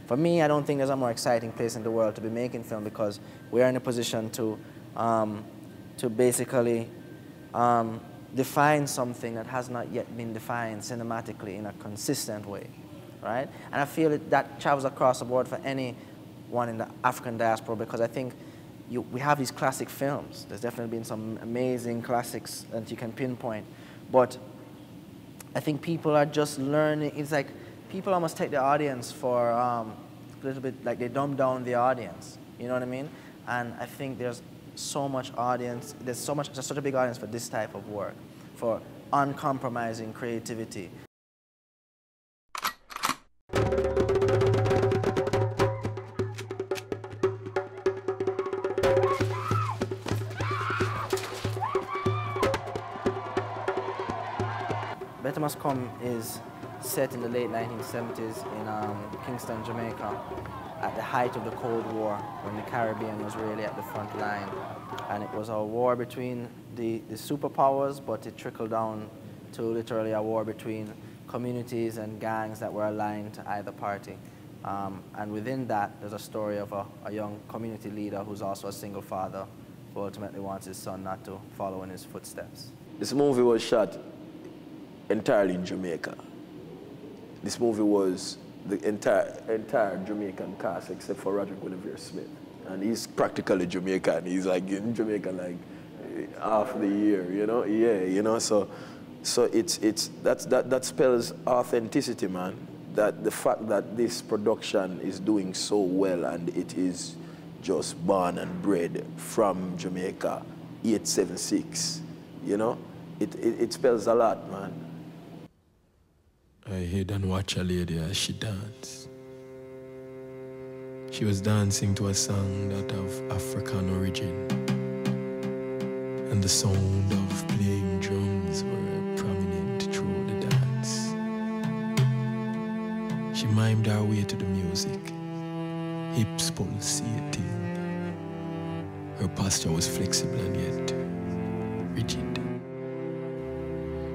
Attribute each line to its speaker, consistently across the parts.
Speaker 1: For me, I don't think there's a more exciting place in the world to be making film, because we are in a position to basically define something that has not yet been defined cinematically in a consistent way, right? And I feel that travels across the board for anyone in the African diaspora, because I think we have these classic films. There's definitely been some amazing classics that you can pinpoint, but I think people are just learning. It's like people almost take the audience for a little bit, like they dumb down the audience, you know what I mean? And I think there's so much audience, there's such a big audience for this type of work, for uncompromising creativity. Better Must Come is set in the late 1970s in Kingston, Jamaica, at the height of the Cold War, when the Caribbean was really at the front line. And it was a war between the superpowers, but it trickled down to literally a war between communities and gangs that were aligned to either party. And within that, there's a story of a young community leader who's also a single father, who ultimately wants his son not to follow in his footsteps.
Speaker 2: This movie was shot entirely in Jamaica. This movie was the entire Jamaican cast except for Roderick Guinevere Smith. And he's practically Jamaican. He's like in Jamaica like half the year, you know? Yeah, you know, so that spells authenticity, man. That the fact that this production is doing so well and it is just born and bred from Jamaica, 876, you know? It spells a lot, man.
Speaker 3: I hid and watch a lady as she danced. She was dancing to a song that of African origin, and the sound of playing drums were prominent through the dance. She mimed her way to the music, hips pulsating. Her posture was flexible and yet rigid.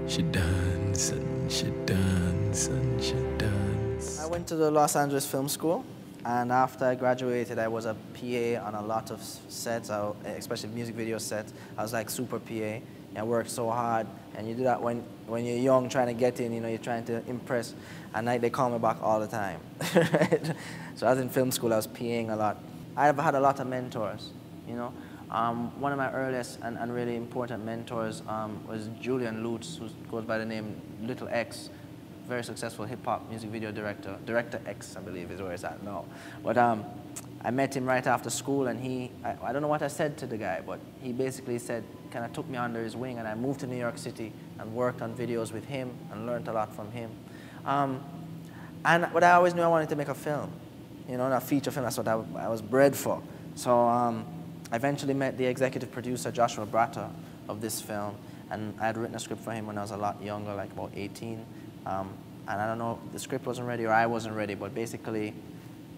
Speaker 3: She danced and she danced and she danced.
Speaker 1: I went to the Los Angeles Film School, and after I graduated, I was a PA on a lot of sets, especially music video sets. I was like super PA. I worked so hard, and you do that when you're young, trying to get in, you know, you're trying to impress, and they call me back all the time. Right? So I was in film school, I was PAing a lot. I've had a lot of mentors, you know. One of my earliest and really important mentors was Julian Lutz, who goes by the name Little X, very successful hip-hop music video director. Director X, I believe, is where it's at now. But I met him right after school, and I don't know what I said to the guy, but he basically said, kind of took me under his wing, and I moved to New York City and worked on videos with him and learned a lot from him. But I always knew I wanted to make a film, you know, a feature film. That's what I was bred for. So I eventually met the executive producer, Joshua Bratter, of this film, and I had written a script for him when I was a lot younger, like about 18. And I don't know, the script wasn't ready or I wasn't ready, but basically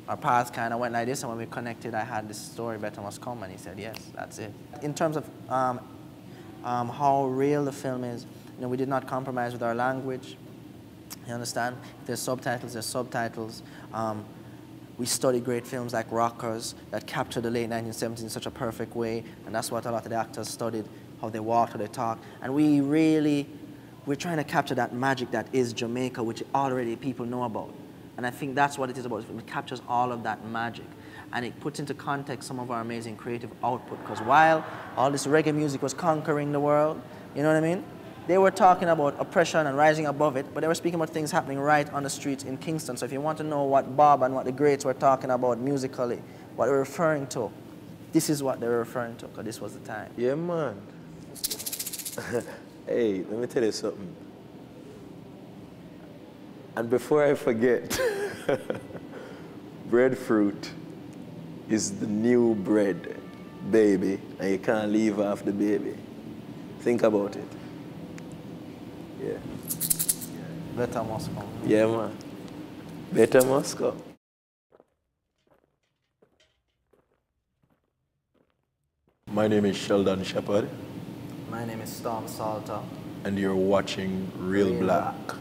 Speaker 1: our paths kind of went like this, and when we connected, I had this story, Better Must Come, and he said, yes, that's it. In terms of how real the film is, you know, we did not compromise with our language, you understand? If there's subtitles, there's subtitles. We study great films like Rockers that capture the late 1970s in such a perfect way, and that's what a lot of the actors studied, how they walk, how they talk. And we're trying to capture that magic that is Jamaica, which already people know about. And I think that's what it is about. It captures all of that magic. And it puts into context some of our amazing creative output. Because while all this reggae music was conquering the world, you know what I mean? They were talking about oppression and rising above it, but they were speaking about things happening right on the streets in Kingston. So if you want to know what Bob and what the greats were talking about musically, what they were referring to, this is what they were referring to, because this was the time.
Speaker 2: Yeah, man. Hey, let me tell you something. And before I forget, breadfruit is the new bread, baby, and you can't leave off the baby. Think about it. Yeah.
Speaker 1: Better Must Come.
Speaker 2: Yeah, man. Better Must Come. My name is Sheldon Shepard.
Speaker 1: My name is Storm Saulter.
Speaker 2: And you're watching Reelblack.